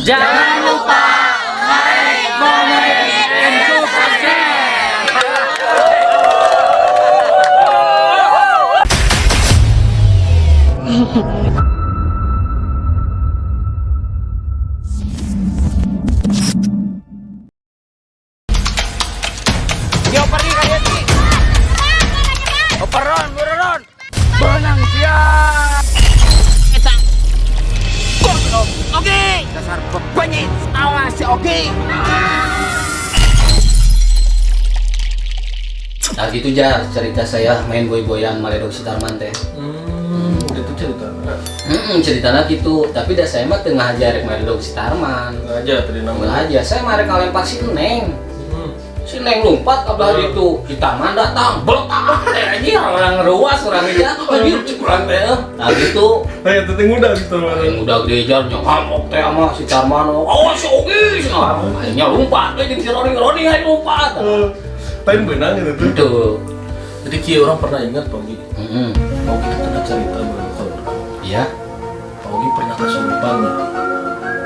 Jangan lupa like, comment, and subscribe. Yo pergi kalian sih. Operon, buron. Benang siap. Kita. Goblok. Oke. Dasar pepenyit. Awas si Oke. Nah gitu Jar, cerita saya main boy-boyan Maledog Sitarman teh. Itu cerita. Ceritanya gitu, tapi dah saya mah tengah aja rek Maledog Sitarman. Aja tadi Nggak namanya. aja, saya mah rek ngalempar si Neng. Si Neng lompat ke belah itu, kita mah datang, belok aja orang ngeruas orang aja, anjir cekuran teh. Nah gitu. Kayak teteh muda gitu. Yang udah gede Jar ngamuk teh sama si Tarman. Awas si Ogi, akhirnya lompat aja si Roni aja lompat. Paling benang gitu tuh. Itu. Jadi kia orang pernah ingat Pak Ogi. Pak Ogi pernah cerita kalau Iya. Pak Ogi pernah kesurupan ya.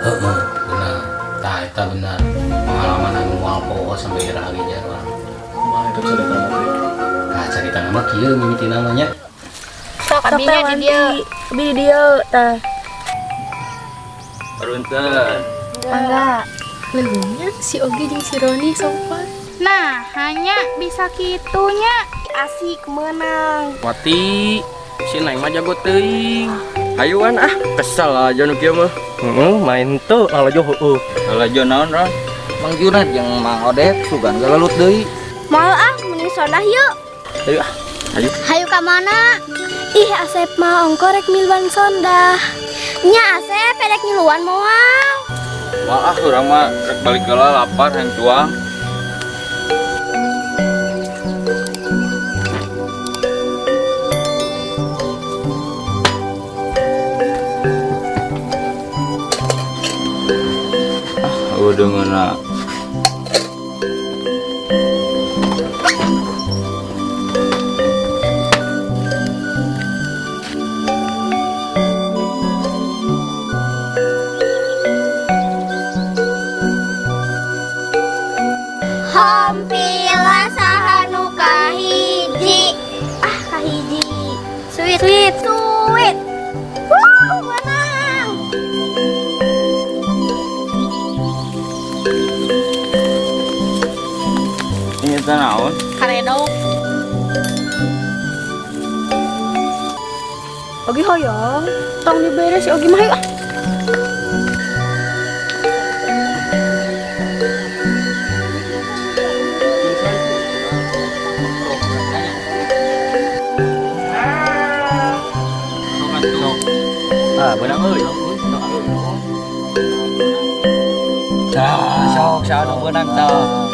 Heeh, benar. Tah eta benar. Pengalaman anu moal poho sampai ira lagi jar orang. Mah itu cerita nanti. Nah, cerita nama kieu mimiti namanya. Kabinya di dia. Kabi di dia tah. Parunten. Mangga. Leungnya si Ogi jeung si Roni sopan. Nah, hanya bisa kitunya. Asik menang. Wati, si Neng mah jago teuing. Hayuan kesel aja nu kieu mah. Main tuh alajo heueuh. Alajo naon, Ron? Mang Junad jeung Mang Odek sugan galelut deui. Moal mending sodah yuk. Ayo ayo. Hayu ka mana? Ih, Asep mah ongko rek milban sondah. Nya Asep pedek ngiluan moal. Maaf urang mah rek balik heula lapar yang cuang. Udah ngena. Hampila sahanu kahiji. Kahiji. Sweet. Menang. Ini teh naon? Karedok. Ogi hoyong, tong diberes si Ogi mah yuk. Benang euy. Sok saanu benang tah.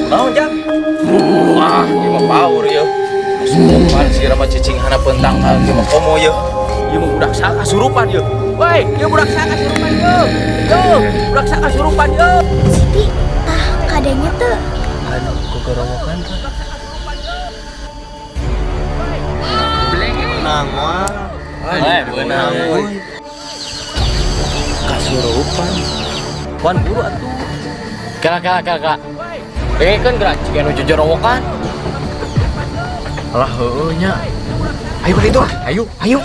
Naon Jang? Wah, ieu mah power ya. Surupan si Rama cicing hana pentang ieu mah komo ya. Ieu mah budak saka surupan ya. Woi, ieu budak saka surupan ya. Yo, budak saka surupan ya. Siti, kadangnya tuh. Anu kegorowokan. Benang wah. Benang. Kasurupan. Wan buru atuh. Kala. Kan gerak jika nu jojorowokan. Alah heueuh nya. Ayo balik itu, ayo. Ayo.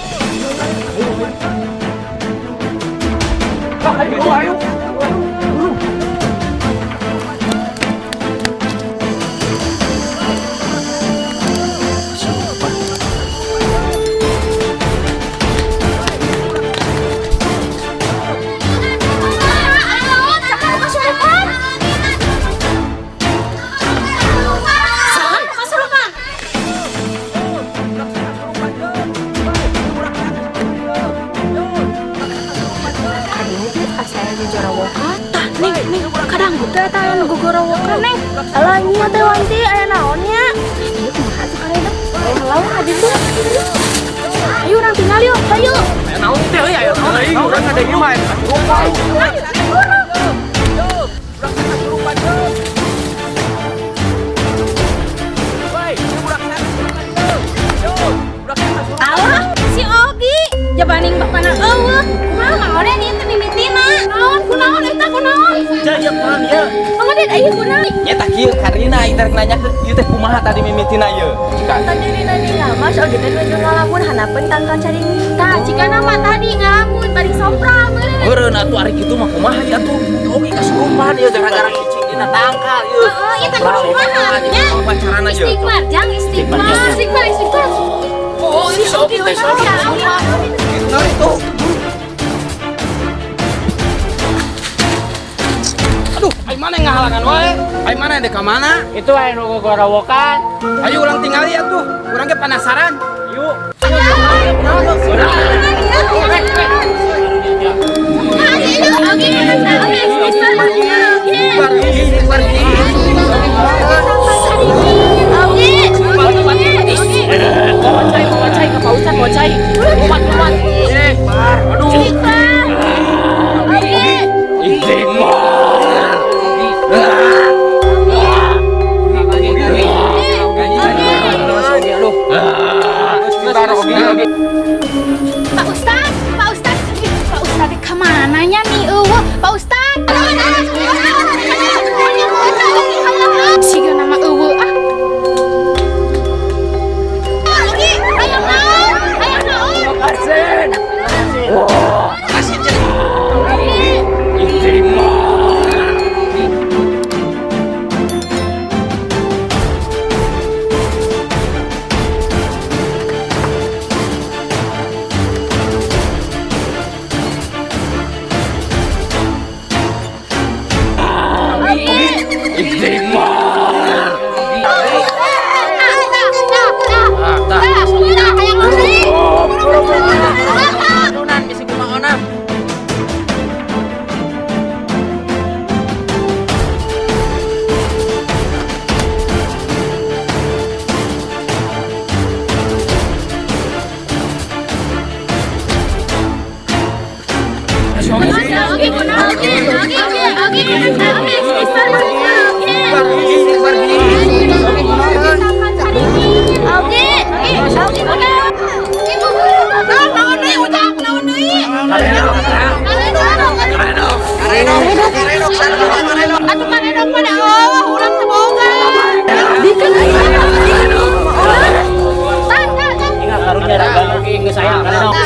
Kadang teh tah nu gogorowokan neng. Alah nya teh Wanti aya naonnya? Ieu kumaha tuh karena? Halau hadi tuh. Ayo urang tinggal yuk, ayo. Ya paling bapana eueuh. Kumaha ore ieu teh mimitina. Kunaon eta kunaon? Jaya kurang ya. Mangga aya kunaon? Nya tak kieu karina aing rek nanya ieu teh kumaha tadi mimitina ieu. Tadi nani ngamas oge teh nuju ngalamun hanapeun tangkal cari tah jika nama tadi ngalamun bari sopra meureun. Meureun atuh ari kitu mah kumaha ya tuh. Oge kasurupan ieu gara-gara cicing dina tangkal ieu. Heeh, eta kumaha nya? Apa carana ieu? Istighfar jang istighfar. Istighfar. Oh, ini sopi teh sopi. Nah itu. Aduh, ai mana yang ngahalangan wae? Ai mana dek ka mana? Itu aya nu gorowokan. Ayo ulang tinggal ya tuh. Urang ge penasaran. Yuk. Pak Ustad kemana nya nih Pak Ustad? Siga nama eueuh ah.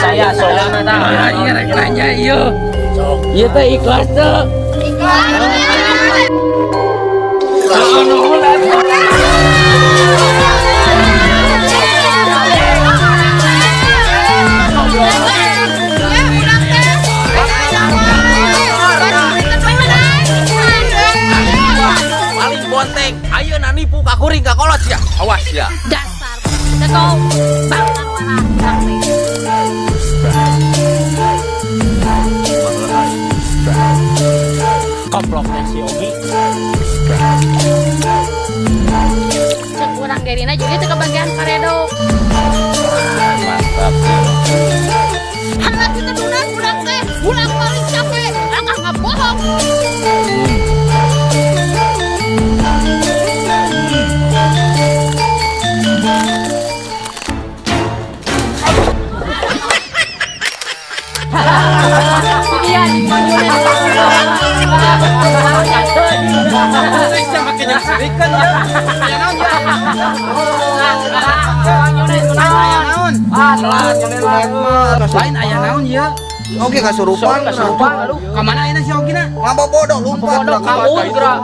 Saya soalnya tah. Iya rek nanya ieu. Ieu teh ikhlas teh. Paling bonteng, ayeuna nipu ka kuring ka kolot ya. Awas ya. Dasar. Tekau bangsan warna. Komploknya si Ogi. Cek urang gerina jadi teu kebagian paredo. Mantap. Halah kita dunan budak teh, budak paling capek, langkah ngabohong. Makin serikan ya. Lain aya naon ya? Oke kasurupan. Ka mana ayeuna si Ogina? Ngapa bodoh lumpat Bodoh kabur gerak.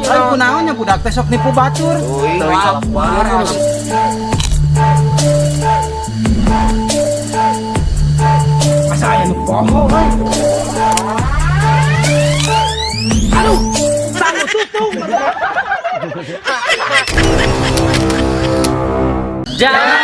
Ai kunaon nya budak teh sok nipu batur. Masa aya nu poho. Aduh, sangu tutung. Jangan